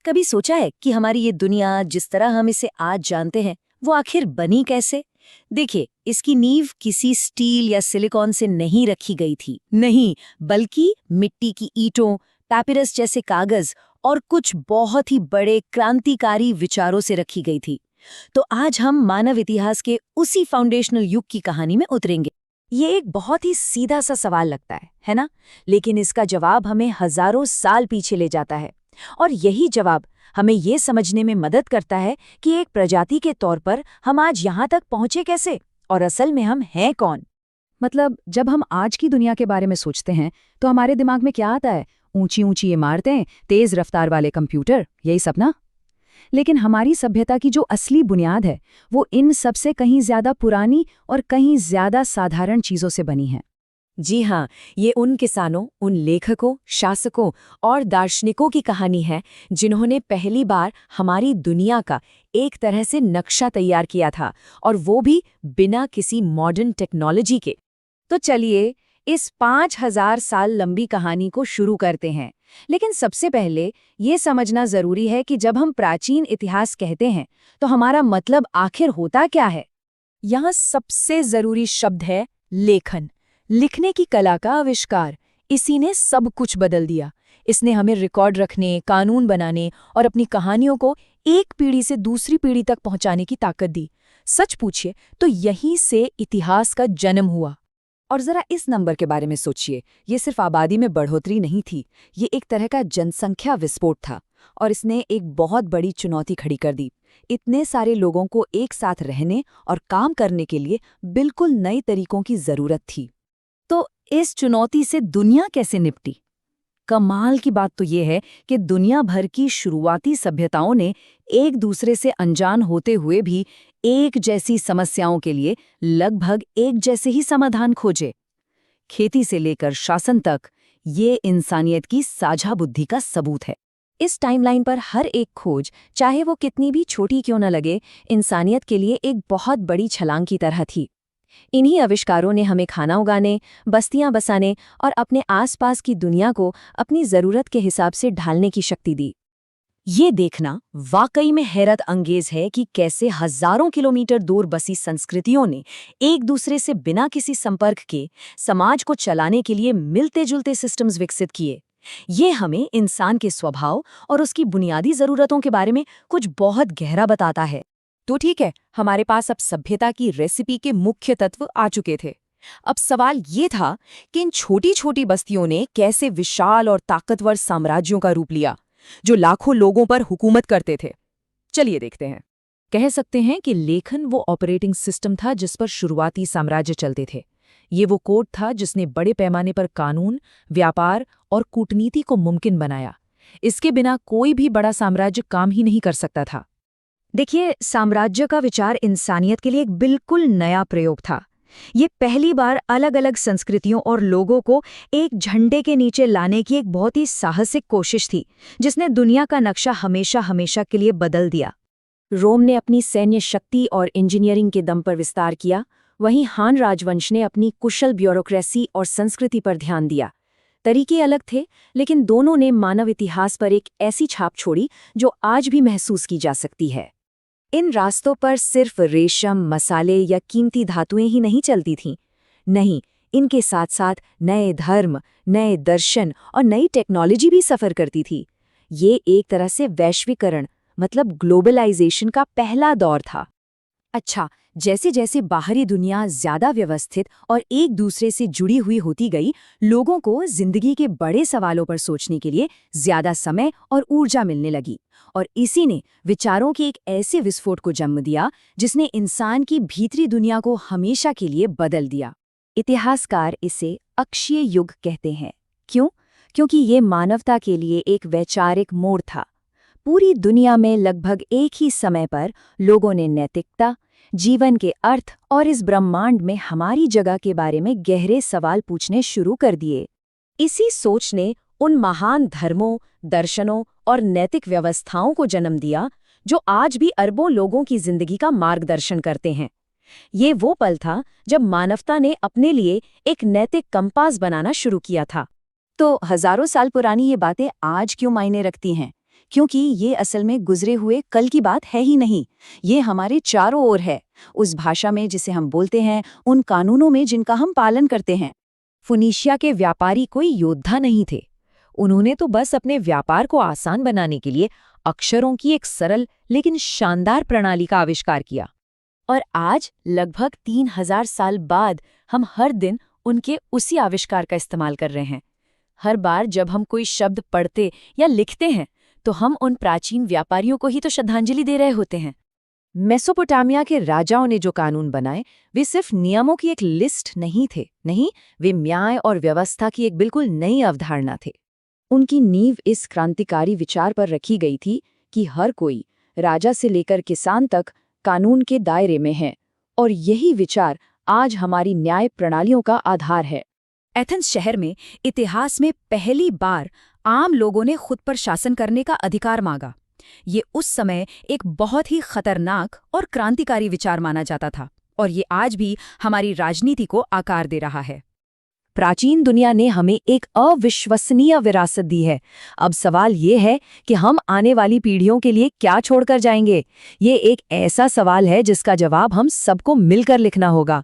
कभी सोचा है कि हमारी ये दुनिया जिस तरह हम इसे आज जानते हैं वो आखिर बनी कैसे? देखिए, इसकी नींव किसी स्टील या सिलिकॉन से नहीं रखी गई थी, नहीं, बल्कि मिट्टी की ईंटों, पैपिरस जैसे कागज और कुछ बहुत ही बड़े क्रांतिकारी विचारों से रखी गई थी। तो आज हम मानव इतिहास के उसी फाउंडेशनल युग की कहानी में उतरेंगे। ये एक बहुत ही सीधा सा सवाल लगता है ना? लेकिन इसका जवाब हमें हजारों साल पीछे ले जाता है। और यही जवाब हमें ये समझने में मदद करता है कि एक प्रजाति के तौर पर हम आज यहाँ तक पहुँचे कैसे और असल में हम हैं कौन। मतलब जब हम आज की दुनिया के बारे में सोचते हैं तो हमारे दिमाग में क्या आता है? ऊंची ऊंची इमारतें, तेज रफ्तार वाले कंप्यूटर, यही सब ना? लेकिन हमारी सभ्यता की जो असली बुनियाद है वो इन सब से कहीं ज्यादा पुरानी और कहीं ज्यादा साधारण चीजों से बनी है। जी हाँ, ये उन किसानों, उन लेखकों, शासकों और दार्शनिकों की कहानी है जिन्होंने पहली बार हमारी दुनिया का एक तरह से नक्शा तैयार किया था, और वो भी बिना किसी मॉडर्न टेक्नोलॉजी के। तो चलिए इस 5000 साल लंबी कहानी को शुरू करते हैं। लेकिन सबसे पहले ये समझना जरूरी है कि जब हम प्राचीन इतिहास कहते हैं तो हमारा मतलब आखिर होता क्या है। यहाँ सबसे जरूरी शब्द है लेखन। लिखने की कला का आविष्कार। इसी ने सब कुछ बदल दिया। इसने हमें रिकॉर्ड रखने, कानून बनाने और अपनी कहानियों को एक पीढ़ी से दूसरी पीढ़ी तक पहुंचाने की ताकत दी। सच पूछिए तो यहीं से इतिहास का जन्म हुआ। और जरा इस नंबर के बारे में सोचिए, ये सिर्फ आबादी में बढ़ोतरी नहीं थी, ये एक तरह का जनसंख्या विस्फोट था। और इसने एक बहुत बड़ी चुनौती खड़ी कर दी। इतने सारे लोगों को एक साथ रहने और काम करने के लिए बिल्कुल नए तरीकों की जरूरत थी। तो इस चुनौती से दुनिया कैसे निपटी? कमाल की बात तो ये है कि दुनिया भर की शुरुआती सभ्यताओं ने एक दूसरे से अनजान होते हुए भी एक जैसी समस्याओं के लिए लगभग एक जैसे ही समाधान खोजे। खेती से लेकर शासन तक, ये इंसानियत की साझा बुद्धि का सबूत है। इस टाइमलाइन पर हर एक खोज, चाहे वो कितनी भी छोटी क्यों न लगे, इंसानियत के लिए एक बहुत बड़ी छलांग की तरह थी। इन्हीं आविष्कारों ने हमें खाना उगाने, बस्तियां बसाने और अपने आसपास की दुनिया को अपनी जरूरत के हिसाब से ढालने की शक्ति दी। ये देखना वाकई में हैरत अंगेज है कि कैसे हजारों किलोमीटर दूर बसी संस्कृतियों ने एक दूसरे से बिना किसी संपर्क के समाज को चलाने के लिए मिलते जुलते सिस्टम्स विकसित किए। ये हमें इंसान के स्वभाव और उसकी बुनियादी जरूरतों के बारे में कुछ बहुत गहरा बताता है। तो ठीक है, हमारे पास अब सभ्यता की रेसिपी के मुख्य तत्व आ चुके थे। अब सवाल ये था कि इन छोटी छोटी बस्तियों ने कैसे विशाल और ताकतवर साम्राज्यों का रूप लिया जो लाखों लोगों पर हुकूमत करते थे। चलिए देखते हैं। कह सकते हैं कि लेखन वो ऑपरेटिंग सिस्टम था जिस पर शुरुआती साम्राज्य चलते थे। ये वो कोड था जिसने बड़े पैमाने पर कानून, व्यापार और कूटनीति को मुमकिन बनाया। इसके बिना कोई भी बड़ा साम्राज्य काम ही नहीं कर सकता था। देखिए, साम्राज्य का विचार इंसानियत के लिए एक बिल्कुल नया प्रयोग था। ये पहली बार अलग अलग संस्कृतियों और लोगों को एक झंडे के नीचे लाने की एक बहुत ही साहसिक कोशिश थी, जिसने दुनिया का नक्शा हमेशा हमेशा के लिए बदल दिया। रोम ने अपनी सैन्य शक्ति और इंजीनियरिंग के दम पर विस्तार किया, वहीं हान राजवंश ने अपनी कुशल ब्यूरोक्रेसी और संस्कृति पर ध्यान दिया। तरीके अलग थे, लेकिन दोनों ने मानव इतिहास पर एक ऐसी छाप छोड़ी जो आज भी महसूस की जा सकती है। इन रास्तों पर सिर्फ रेशम, मसाले या कीमती धातुएं ही नहीं चलती थीं। नहीं, इनके साथ साथ नए धर्म, नए दर्शन और नई टेक्नोलॉजी भी सफ़र करती थी। ये एक तरह से वैश्वीकरण, मतलब ग्लोबलाइजेशन का पहला दौर था। अच्छा, जैसे जैसे बाहरी दुनिया ज्यादा व्यवस्थित और एक दूसरे से जुड़ी हुई होती गई, लोगों को जिंदगी के बड़े सवालों पर सोचने के लिए ज्यादा समय और ऊर्जा मिलने लगी। और इसी ने विचारों के एक ऐसे विस्फोट को जन्म दिया जिसने इंसान की भीतरी दुनिया को हमेशा के लिए बदल दिया। इतिहासकार इसे अक्षय युग कहते हैं। क्यों? क्योंकि ये मानवता के लिए एक वैचारिक मोड़ था। पूरी दुनिया में लगभग एक ही समय पर लोगों ने नैतिकता, जीवन के अर्थ और इस ब्रह्मांड में हमारी जगह के बारे में गहरे सवाल पूछने शुरू कर दिए। इसी सोच ने उन महान धर्मों, दर्शनों और नैतिक व्यवस्थाओं को जन्म दिया जो आज भी अरबों लोगों की जिंदगी का मार्गदर्शन करते हैं। ये वो पल था जब मानवता ने अपने लिए एक नैतिक कंपास बनाना शुरू किया था। तो हजारों साल पुरानी ये बातें आज क्यों मायने रखती हैं? क्योंकि ये असल में गुजरे हुए कल की बात है ही नहीं, ये हमारे चारों ओर है, उस भाषा में जिसे हम बोलते हैं, उन कानूनों में जिनका हम पालन करते हैं। फुनीशिया के व्यापारी कोई योद्धा नहीं थे। उन्होंने तो बस अपने व्यापार को आसान बनाने के लिए अक्षरों की एक सरल लेकिन शानदार प्रणाली का आविष्कार किया। और आज लगभग 3000 साल बाद हम हर दिन उनके उसी आविष्कार का इस्तेमाल कर रहे हैं। हर बार जब हम कोई शब्द पढ़ते या लिखते हैं तो हम उन प्राचीन व्यापारियों को ही तो श्रद्धांजलि दे रहे होते हैं। मेसोपोटामिया के राजाओं ने जो कानून बनाए वे सिर्फ नियमों की एक लिस्ट नहीं थे, नहीं, वे न्याय और व्यवस्था की एक बिल्कुल नई अवधारणा थे। उनकी नींव इस क्रांतिकारी विचार पर रखी गई थी कि हर कोई, राजा से लेकर किसान तक, कानून के दायरे में है, और यही विचार आज हमारी न्याय प्रणालियों का आधार है। एथेंस शहर में इतिहास में पहली बार आम लोगों ने खुद पर शासन करने का अधिकार मांगा। ये उस समय एक बहुत ही खतरनाक और क्रांतिकारी विचार माना जाता था, और ये आज भी हमारी राजनीति को आकार दे रहा है। प्राचीन दुनिया ने हमें एक अविश्वसनीय विरासत दी है। अब सवाल ये है कि हम आने वाली पीढ़ियों के लिए क्या छोड़कर जाएंगे। ये एक ऐसा सवाल है जिसका जवाब हम सबको मिलकर लिखना होगा।